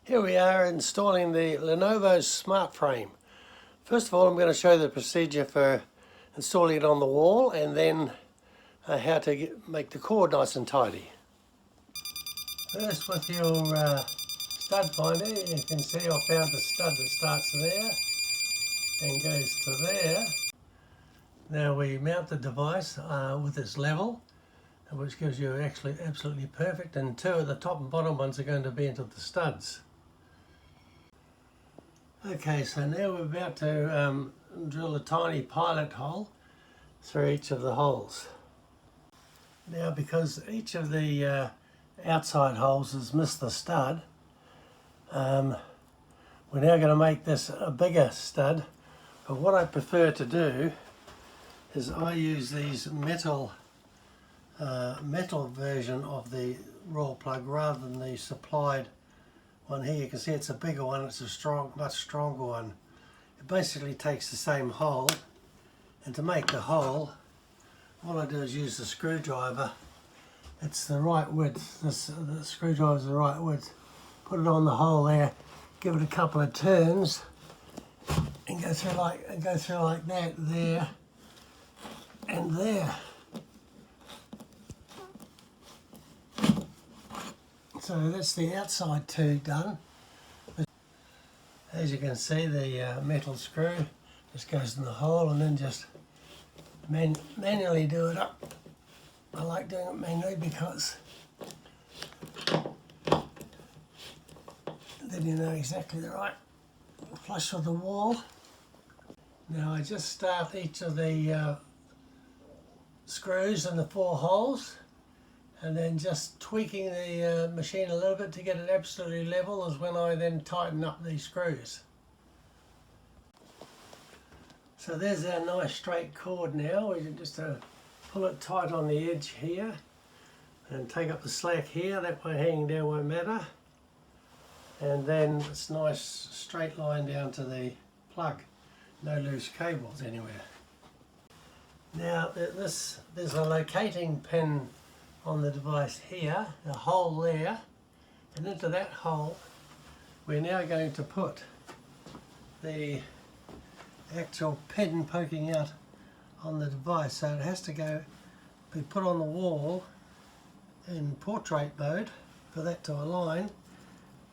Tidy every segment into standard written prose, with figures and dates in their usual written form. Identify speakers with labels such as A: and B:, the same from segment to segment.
A: Here we are installing the Lenovo Smart Frame. First of all, I'm going to show the procedure for installing it on the wall, and then how to make the cord nice and tidy. First, with your stud finder, you can see I found the stud that starts there and goes to there. Now we mount the device with its level, which gives you actually absolutely perfect, and two of the top and bottom ones are going to be into the studs. Okay, so now we're about to drill a tiny pilot hole through each of the holes. Now, because each of the outside holes has missed the stud, we're now going to make this a bigger stud. But what I prefer to do is I use these metal version of the raw plug rather than the supplied one here. You can see it's a bigger one, it's a much stronger one. It basically takes the same hole, and to make the hole, all I do is use the screwdriver. It's the right width, the screwdriver is the right width. Put it on the hole there, give it a couple of turns, and go through like that, there, and there. So that's the outside two done. As you can see, the metal screw just goes in the hole, and then just manually do it up. I like doing it manually because then you know exactly the right flush with the wall. Now I just start each of the screws in the four holes, and then just tweaking the machine a little bit to get it absolutely level is when I then tighten up these screws. So there's our nice straight cord now. We can just pull it tight on the edge here and take up the slack here, that way hanging down won't matter. And then it's nice straight line down to the plug, no loose cables anywhere. Now there's a locating pin on the device here, a hole there, and into that hole we're now going to put the actual pin poking out on the device. So it has to be put on the wall in portrait mode for that to align,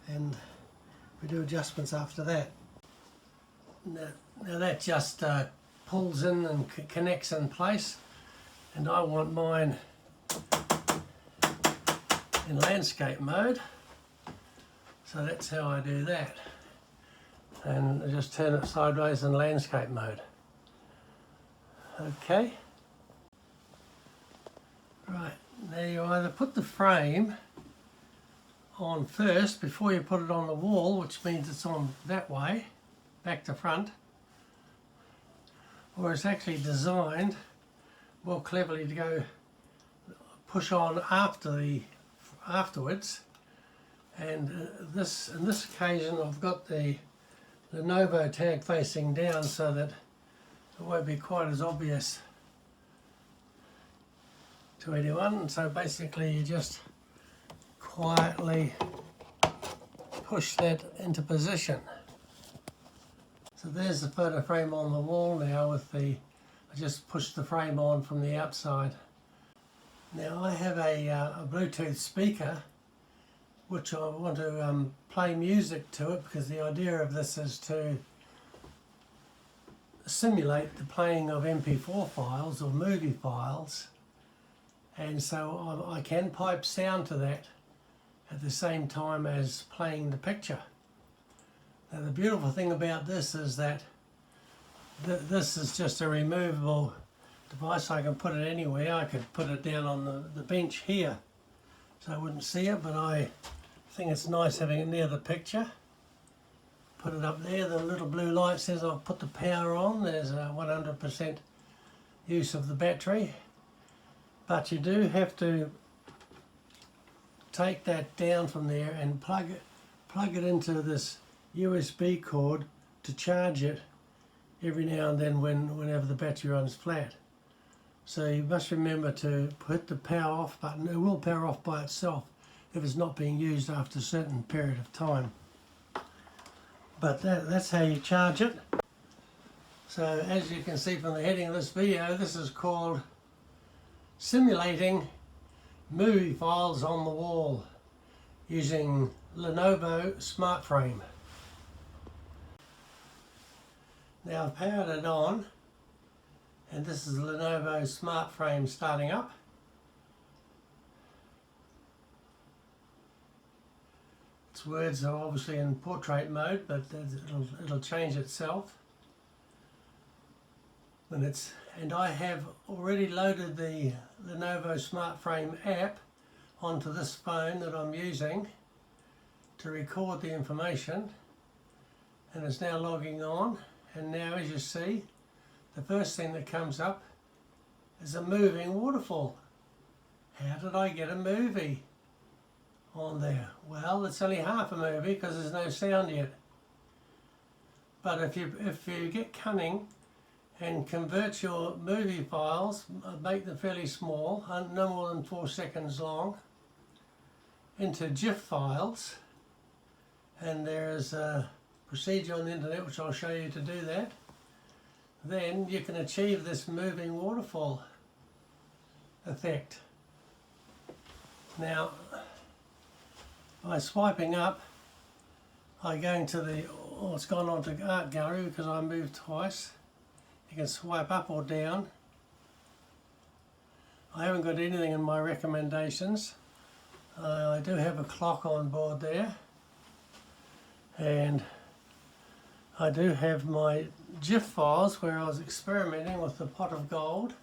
A: and we do adjustments after that. Now that just pulls in and connects in place, and I want mine in landscape mode, so that's how I do that, and I just turn it sideways in landscape mode. Okay, right, now you either put the frame on first before you put it on the wall, which means it's on that way, back to front, or it's actually designed more cleverly to go push on afterwards. And in this occasion I've got the Lenovo tag facing down so that it won't be quite as obvious to anyone. And so basically you just quietly push that into position. So there's the photo frame on the wall now with I just pushed the frame on from the outside. Now I have a Bluetooth speaker which I want to play music to it, because the idea of this is to simulate the playing of MP4 files or movie files, and so I can pipe sound to that at the same time as playing the picture. Now the beautiful thing about this is that this is just a removable device. I can put it anywhere. I could put it down on the bench here so I wouldn't see it, but I think it's nice having it near the picture. Put it up there. The little blue light says I've put the power on. There's a 100% use of the battery, but you do have to take that down from there and plug it into this USB cord to charge it every now and then whenever the battery runs flat. So you must remember to hit the power off button. It will power off by itself if it's not being used after a certain period of time. but that's how you charge it. So as you can see from the heading of this video, this is called Simulating Movie Files on the Wall using Lenovo Smart Frame. Now I've powered it on, and this is Lenovo Smart Frame starting up. Its words are obviously in portrait mode, but it'll change itself. And I have already loaded the Lenovo Smart Frame app onto this phone that I'm using to record the information, and it's now logging on. And now, as you see, the first thing that comes up is a moving waterfall. How did I get a movie on there? Well, it's only half a movie because there's no sound yet. But if you get cunning and convert your movie files, make them fairly small, no more than 4 seconds long, into GIF files, and there's a procedure on the internet which I'll show you to do that, then you can achieve this moving waterfall effect. Now, by swiping up, I go into it's gone on to Art Gallery because I moved twice. You can swipe up or down. I haven't got anything in my recommendations. I do have a clock on board there, and I do have my GIF files where I was experimenting with the pot of gold,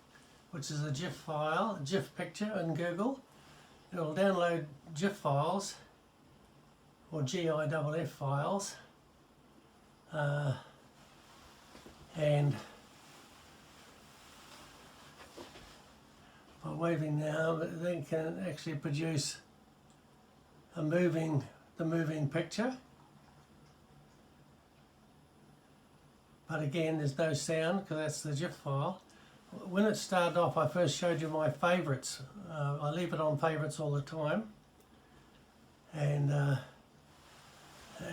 A: which is a GIF file, a GIF picture in Google. It'll download GIF files or GIFF files, and by waving now, they can actually produce the moving picture. But again, there's no sound because that's the GIF file. When it started off, I first showed you my favorites. I leave it on favorites all the time, and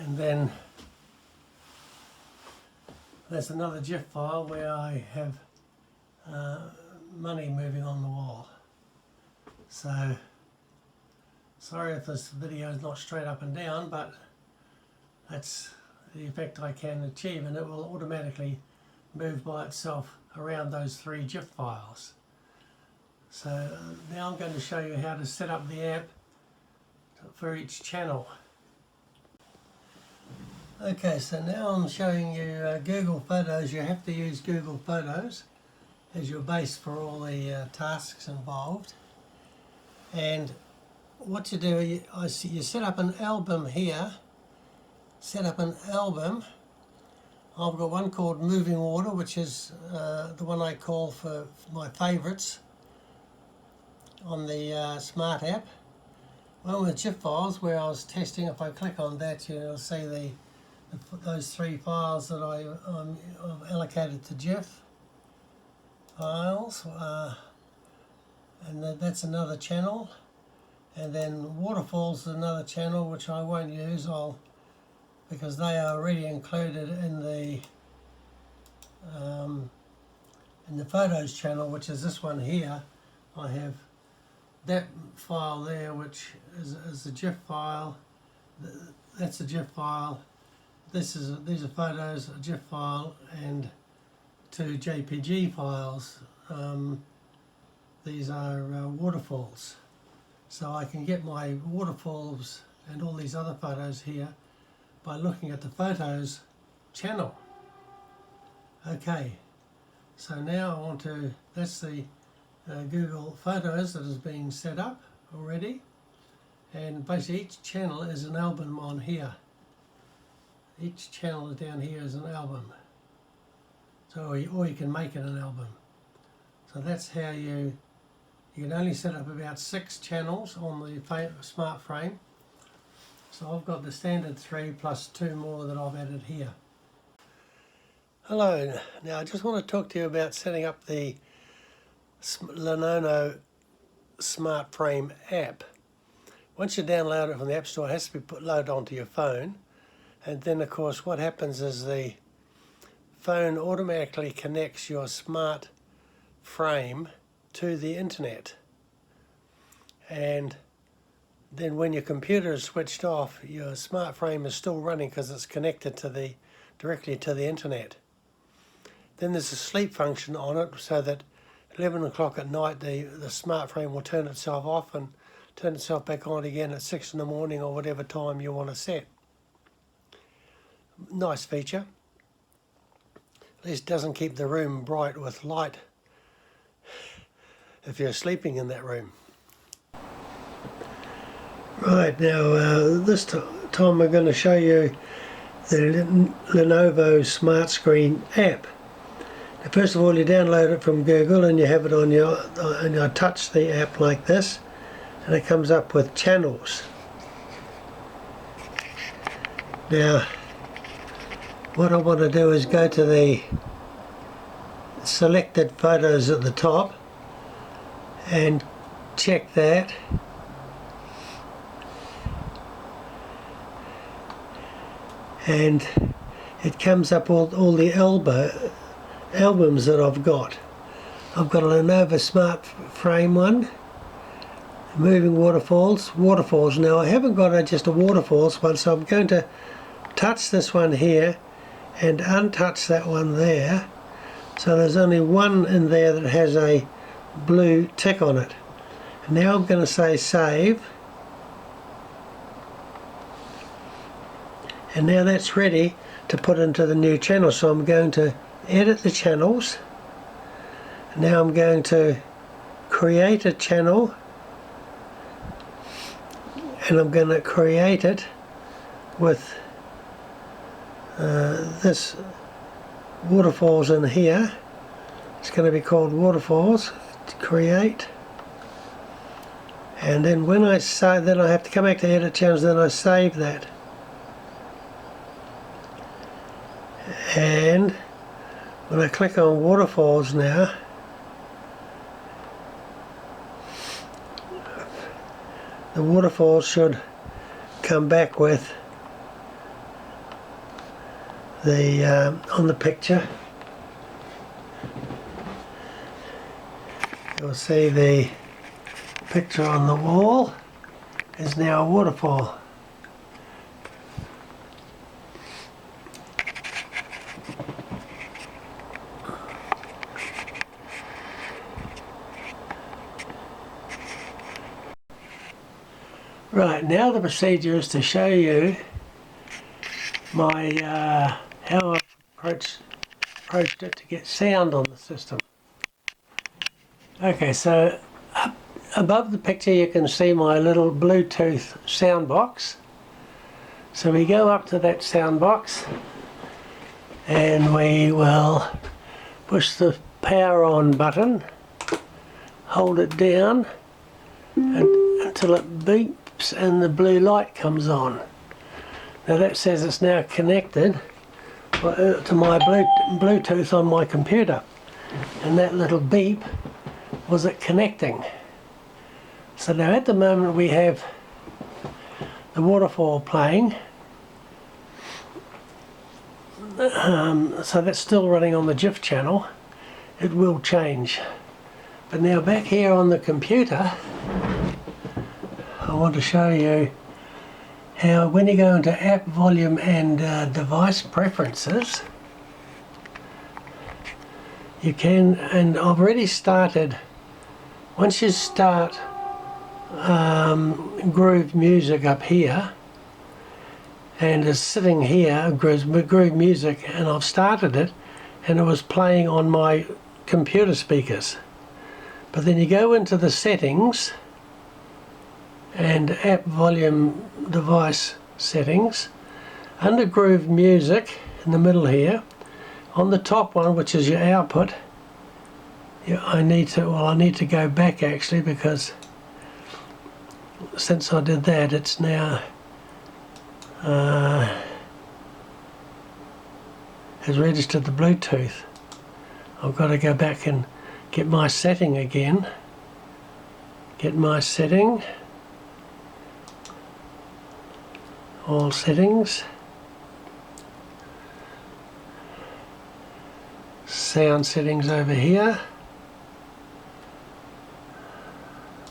A: then there's another GIF file where I have money moving on the wall. So sorry if this video is not straight up and down, but that's the effect I can achieve, and it will automatically move by itself around those 3 GIF files. So now I'm going to show you how to set up the app for each channel. Okay, so now I'm showing you Google Photos. You have to use Google Photos as your base for all the tasks involved. And what you do, you set up an album here. Set up an album. I've got one called Moving Water, which is the one I call for my favorites on the Smart app. One with GIF files, where I was testing. If I click on that, you'll see those 3 files that I've allocated to GIF files, and that's another channel. And then Waterfalls is another channel which I won't use, because they are already included in the Photos channel, which is this one here. I have that file there, which is a GIF file. That's a GIF file. These are photos, a GIF file, and 2 JPG files. These are waterfalls. So I can get my waterfalls and all these other photos here by looking at the Photos channel. Okay, so now that's the Google Photos that is being set up already, and basically each channel is an album on here. Each channel down here is an album. So, or you can make it an album. So that's how you can only set up about 6 channels on the Smart Frame. So I've got the standard 3 plus 2 more that I've added here. Hello, now I just want to talk to you about setting up the Lenovo Smart Frame app. Once you download it from the App Store, it has to be loaded onto your phone. And then of course what happens is the phone automatically connects your smart frame to the internet, and then when your computer is switched off, your smart frame is still running because it's connected to directly to the internet. Then there's a sleep function on it, so that 11 o'clock at night the smart frame will turn itself off and turn itself back on again at 6 in the morning or whatever time you want to set. Nice feature. At least it doesn't keep the room bright with light if you're sleeping in that room. Right, now this time I'm going to show you the Lenovo Smart Screen app. Now, first of all, you download it from Google and you have it on your, and you touch the app like this, and it comes up with channels. Now what I want to do is go to the selected photos at the top and check that, and it comes up all the albums that I've got. I've got a Lenovo Smart Frame one, Moving Waterfalls. Now I haven't got just a waterfalls one, so I'm going to touch this one here and untouch that one there, so there's only one in there that has a blue tick on it. And now I'm going to say save, and now that's ready to put into the new channel. So I'm going to edit the channels. Now I'm going to create a channel, and I'm going to create it with this waterfalls in here. It's going to be called waterfalls. Create, and then when I save, then I have to come back to edit channels, then I save that, and when I click on waterfalls now, the waterfalls should come back with the on the picture. You'll see the picture on the wall is now a waterfall. Right, now the procedure is to show you my how I've approached it to get sound on the system. Okay, so above the picture you can see my little Bluetooth sound box. So we go up to that sound box and we will push the power on button, hold it down until it beeps and the blue light comes on. Now that says it's now connected to my Bluetooth on my computer, and that little beep was it connecting. So now at the moment we have the waterfall playing, so that's still running on the GIF channel. It will change, but now back here on the computer I want to show you how when you go into app volume and device preferences, you can, and I've already started, once you start Groove Music up here, and it's sitting here, Groove Music, and I've started it and it was playing on my computer speakers. But then you go into the settings and app volume device settings, under Groove Music in the middle here, on the top one, which is your output, I need to go back actually, because since I did that it's now has registered the Bluetooth. I've got to go back and get my setting again, get my setting, all settings, sound settings over here.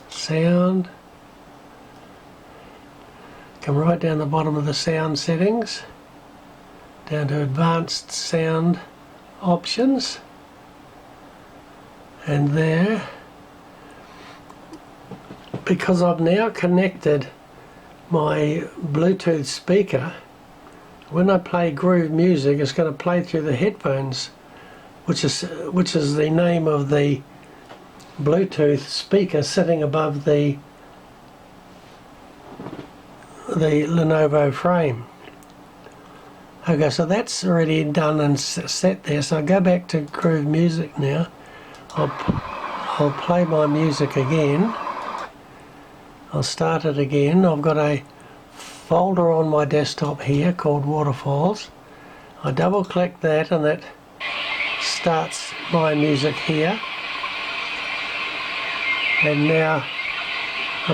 A: Sound. Come right down the bottom of the sound settings, down to advanced sound options, and there, because I've now connected my Bluetooth speaker, when I play groove music it's going to play through the headphones, which is the name of the Bluetooth speaker sitting above the Lenovo frame. Okay, so that's already done and set there, so I'll go back to groove music now. I'll play my music again. I'll start it again. I've got a folder on my desktop here called Waterfalls. I double click that and that starts my music here. And now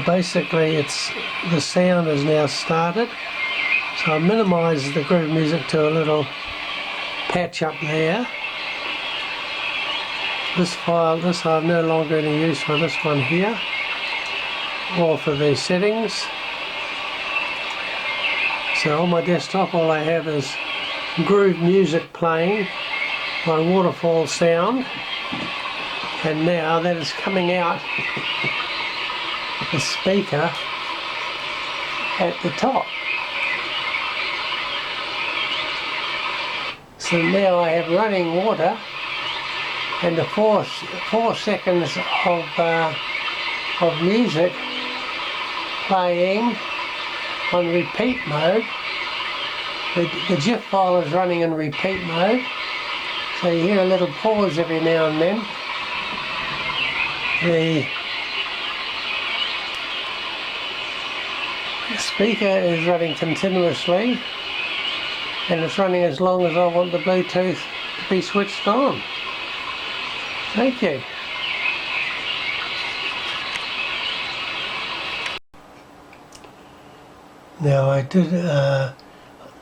A: basically the sound is now started. So I minimise the groove music to a little patch up there. This I have no longer any use for this one here, or for the settings. So on my desktop all I have is groove music playing, my waterfall sound, and now that is coming out the speaker at the top. So now I have running water and the 4 seconds of music playing on repeat mode. The GIF file is running in repeat mode, so you hear a little pause every now and then. The speaker is running continuously, and it's running as long as I want the Bluetooth to be switched on. Thank you. Now I did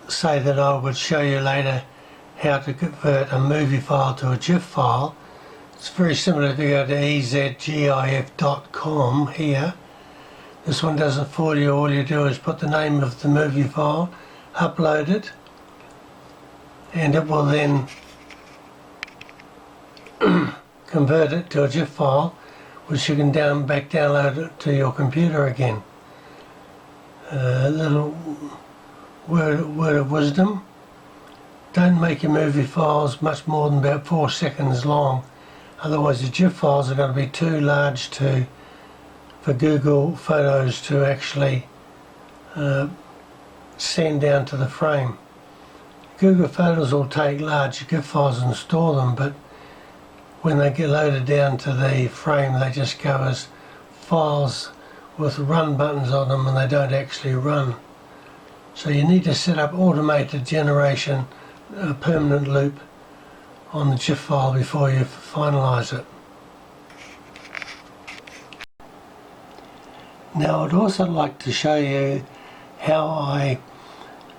A: say that I would show you later how to convert a movie file to a GIF file. It's very similar if you go to ezgif.com here. This one does it for you. All you do is put the name of the movie file, upload it, and it will then convert it to a GIF file, which you can download it to your computer again. A little word of wisdom: don't make your movie files much more than about 4 seconds long, otherwise the GIF files are going to be too large for Google Photos to actually send down to the frame. Google Photos will take large GIF files and store them, but when they get loaded down to the frame they just go as files with run buttons on them and they don't actually run. So you need to set up automated generation, permanent loop on the GIF file before you finalize it. Now I'd also like to show you how I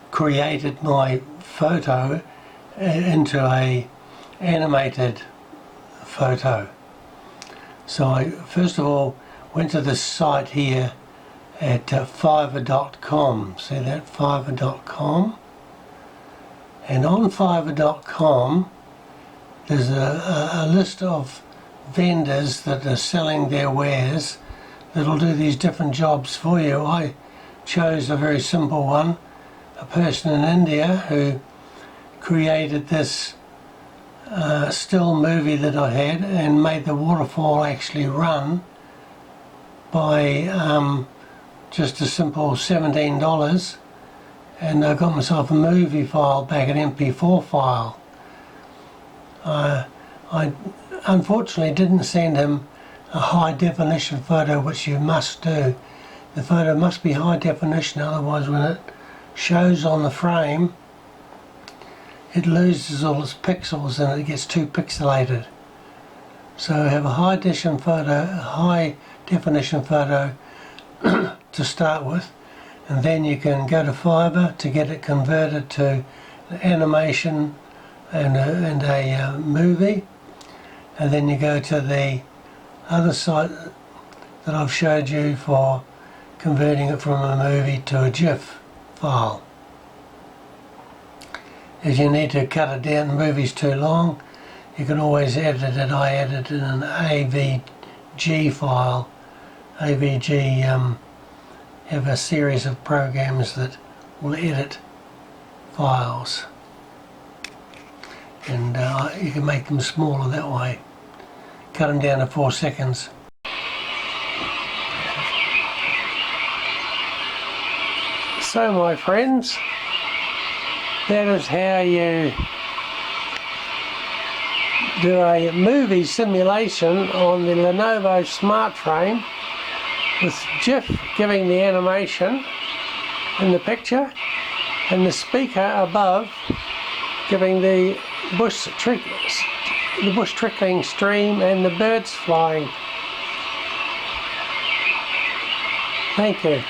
A: created my photo into a animated photo. So I first of all went to this site here at fiverr.com. See that? Fiverr.com. And on Fiverr.com there's a list of vendors that are selling their wares that'll do these different jobs for you. I chose a very simple one, a person in India who created this still movie that I had and made the waterfall actually run by just a simple $17, and I got myself a movie file back, an MP4 file. I unfortunately didn't send him a high definition photo, which you must do. The photo must be high definition, otherwise when it shows on the frame it loses all its pixels and it gets too pixelated. So have a high definition photo to start with, and then you can go to Fiverr to get it converted to animation and a movie, and then you go to the other site that I've showed you for converting it from a movie to a GIF file. If you need to cut it down, the movie's too long, you can always edit it. I edited an AVG file. AVG have a series of programs that will edit files, and you can make them smaller that way. Cut them down to 4 seconds. So my friends, that is how you do a movie simulation on the Lenovo SmartFrame with GIF giving the animation in the picture and the speaker above giving the bush trickling stream and the birds flying. Thank you.